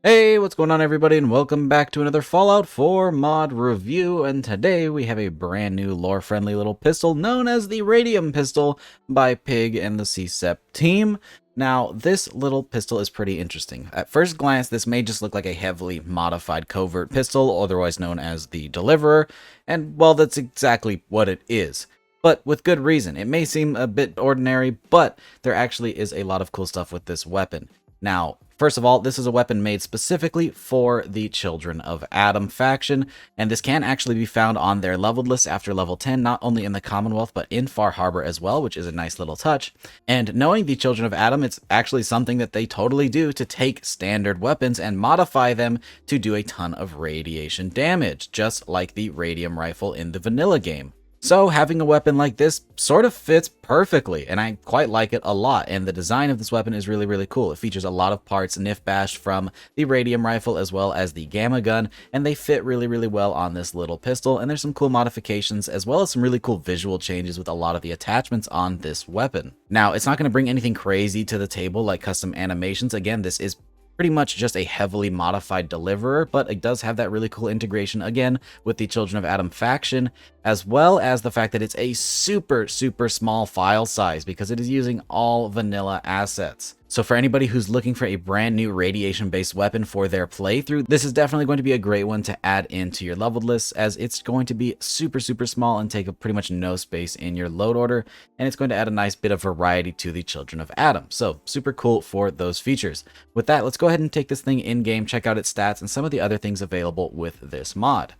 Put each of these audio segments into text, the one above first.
Hey, what's going on everybody, and welcome back to another Fallout 4 mod review, and today we have a brand new lore-friendly little pistol known as the Radium pistol by Pig and the CSEP team. Now, this little pistol is pretty interesting. At first glance, this may just look like a heavily modified covert pistol, otherwise known as the Deliverer, and well, that's exactly what it is. But with good reason. It may seem a bit ordinary, but there actually is a lot of cool stuff with this weapon. Now, first of all, this is a weapon made specifically for the Children of Adam faction, and this can actually be found on their leveled list after level 10, not only in the Commonwealth, but in Far Harbor as well, which is a nice little touch. And knowing the Children of Adam, it's actually something that they totally do to take standard weapons and modify them to do a ton of radiation damage, just like the Radium rifle in the vanilla game. So having a weapon like this sort of fits perfectly, and I quite like it a lot, and the design of this weapon is really cool. It features a lot of parts nif-bashed from the Radium rifle as well as the Gamma gun, and they fit really well on this little pistol, and there's some cool modifications as well as some really cool visual changes with a lot of the attachments on this weapon. Now, it's not going to bring anything crazy to the table like custom animations. Again, this is pretty much just a heavily modified Deliverer, but it does have that really cool integration again with the Children of Adam faction, as well as the fact that it's a super small file size because it is using all vanilla assets. So for anybody who's looking for a brand new radiation-based weapon for their playthrough, this is definitely going to be a great one to add into your leveled list, as it's going to be super small and take up pretty much no space in your load order, and it's going to add a nice bit of variety to the Children of Adam. So super cool for those features. With that, let's go ahead and take this thing in-game, check out its stats and some of the other things available with this mod.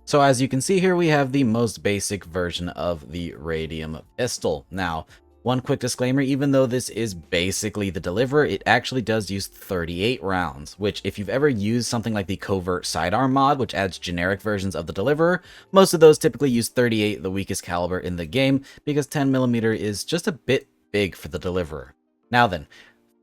So as you can see here, we have the most basic version of the Radium pistol. Now, one quick disclaimer, even though this is basically the Deliverer, it actually does use 38 rounds, which if you've ever used something like the Covert Sidearm mod, which adds generic versions of the Deliverer, most of those typically use 38, the weakest caliber in the game, because 10mm is just a bit big for the Deliverer. Now then,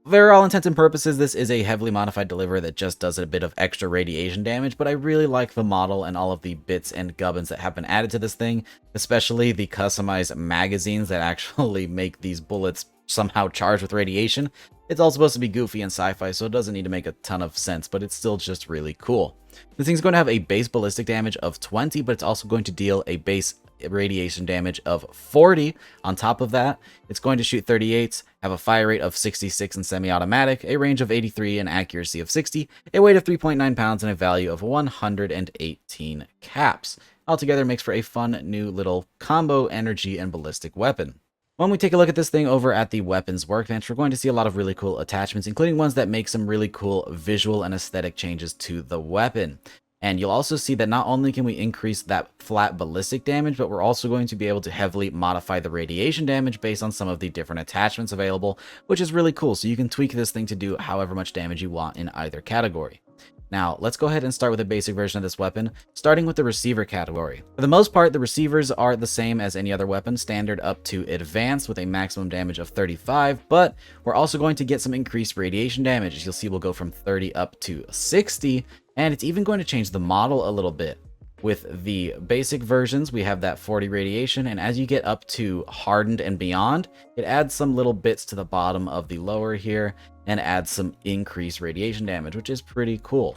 for all intents and purposes, this is a heavily modified Deliverer that just does a bit of extra radiation damage, but I really like the model and all of the bits and gubbins that have been added to this thing, especially the customized magazines that actually make these bullets somehow charged with radiation. It's all supposed to be goofy and sci-fi, so it doesn't need to make a ton of sense, but it's still just really cool. This thing's going to have a base ballistic damage of 20, but it's also going to deal a base radiation damage of 40. On top of that, it's going to shoot 38s, have a fire rate of 66 and semi-automatic, a range of 83 and accuracy of 60, a weight of 3.9 pounds, and a value of 118 caps. Altogether makes for a fun new little combo energy and ballistic weapon. When we take a look at this thing over at the weapons workbench, we're going to see a lot of really cool attachments, including ones that make some really cool visual and aesthetic changes to the weapon. And you'll also see that not only can we increase that flat ballistic damage, but we're also going to be able to heavily modify the radiation damage based on some of the different attachments available, which is really cool. So you can tweak this thing to do however much damage you want in either category. Now, let's go ahead and start with a basic version of this weapon, starting with the receiver category. For the most part, the receivers are the same as any other weapon, standard up to advanced with a maximum damage of 35, but we're also going to get some increased radiation damage. As you'll see, we'll go from 30 up to 60, and it's even going to change the model a little bit. With the basic versions, we have that 40 radiation, and as you get up to hardened and beyond, it adds some little bits to the bottom of the lower here and adds some increased radiation damage, which is pretty cool.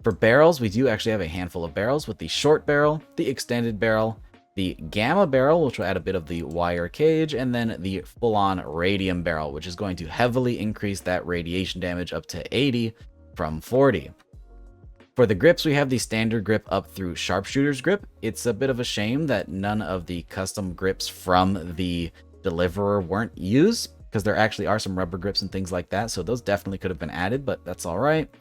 For barrels, we do actually have a handful of barrels with the short barrel, the extended barrel, the gamma barrel, which will add a bit of the wire cage, and then the full-on radium barrel, which is going to heavily increase that radiation damage up to 80 from 40. For the grips, we have the standard grip up through sharpshooter's grip. It's a bit of a shame that none of the custom grips from the Deliverer weren't used, because there actually are some rubber grips and things like that, so those definitely could have been added, but that's all right.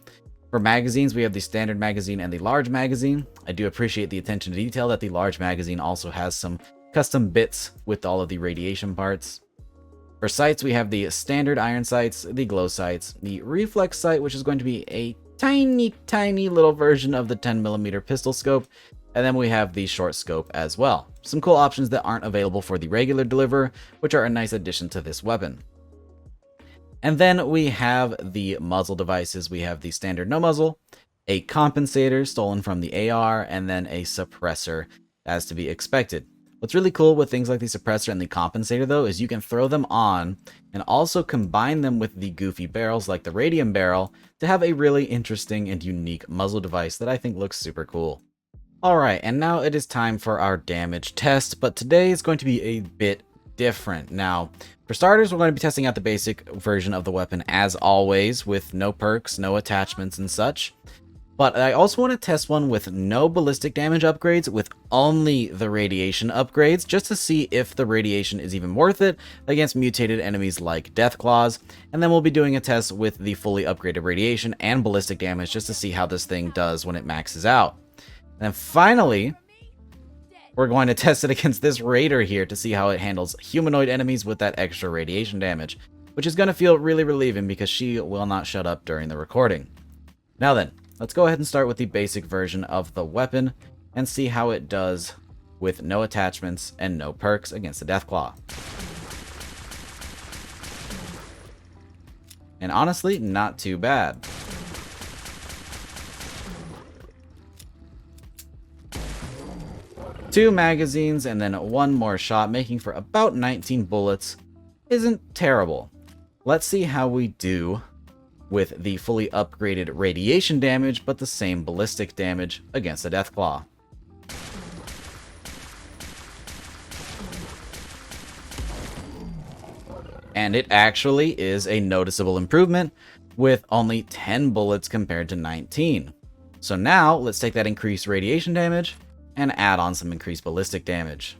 For magazines, we have the standard magazine and the large magazine. I do appreciate the attention to detail that the large magazine also has some custom bits with all of the radiation parts. For sights, we have the standard iron sights, the glow sights, the reflex sight, which is going to be a tiny little version of the 10mm pistol scope, and then we have the short scope as well. Some cool options that aren't available for the regular Deliverer, which are a nice addition to this weapon. And then we have the muzzle devices. We have the standard no muzzle, a compensator stolen from the AR, and then a suppressor as to be expected. What's really cool with things like the suppressor and the compensator though is you can throw them on and also combine them with the goofy barrels like the Radium barrel to have a really interesting and unique muzzle device that I think looks super cool. Alright, and now it is time for our damage test, but today is going to be a bit different. Now, for starters, we're going to be testing out the basic version of the weapon as always, with no perks, no attachments and such. But I also want to test one with no ballistic damage upgrades, with only the radiation upgrades, just to see if the radiation is even worth it against mutated enemies like Deathclaws. And then we'll be doing a test with the fully upgraded radiation and ballistic damage, just to see how this thing does when it maxes out. And then finally, we're going to test it against this Raider here to see how it handles humanoid enemies with that extra radiation damage, which is going to feel really relieving because she will not shut up during the recording. Now then, let's go ahead and start with the basic version of the weapon and see how it does with no attachments and no perks against the Deathclaw. And honestly, not too bad. Two magazines and then one more shot, making for about 19 bullets, isn't terrible. Let's see how we do with the fully upgraded radiation damage, but the same ballistic damage against the Deathclaw. And it actually is a noticeable improvement, with only 10 bullets compared to 19. So now, let's take that increased radiation damage and add on some increased ballistic damage.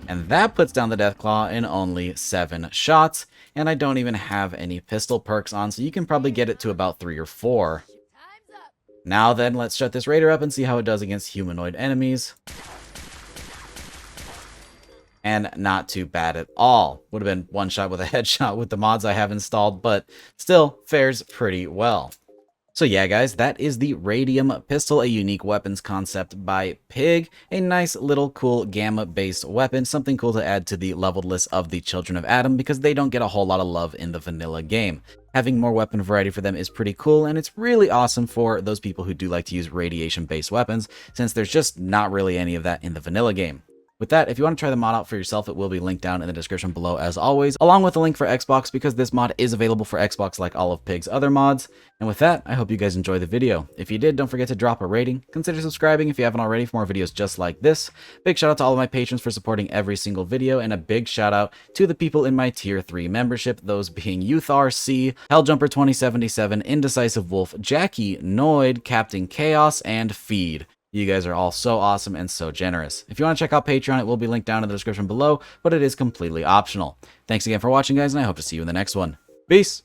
And that puts down the Deathclaw in only 7 shots, and I don't even have any pistol perks on, so you can probably get it to about 3 or 4. Now then, let's shut this Raider up and see how it does against humanoid enemies. And not too bad at all. Would have been one shot with a headshot with the mods I have installed, but still fares pretty well. So yeah guys, that is the Radium pistol, a unique weapons concept by Pig. A nice little cool gamma-based weapon, something cool to add to the leveled list of the Children of Atom because they don't get a whole lot of love in the vanilla game. Having more weapon variety for them is pretty cool, and it's really awesome for those people who do like to use radiation-based weapons, since there's just not really any of that in the vanilla game. With that, if you want to try the mod out for yourself, it will be linked down in the description below as always, along with a link for Xbox because this mod is available for Xbox like all of Pig's other mods. And with that, I hope you guys enjoy the video. If you did, don't forget to drop a rating. Consider subscribing if you haven't already for more videos just like this. Big shout out to all of my patrons for supporting every single video, and a big shout out to the people in my tier 3 membership, those being YouthRC, Helljumper2077, Indecisive Wolf, Jackie, Noid, Captain Chaos, and Feed. You guys are all so awesome and so generous. If you want to check out Patreon, it will be linked down in the description below, but it is completely optional. Thanks again for watching, guys, and I hope to see you in the next one. Peace!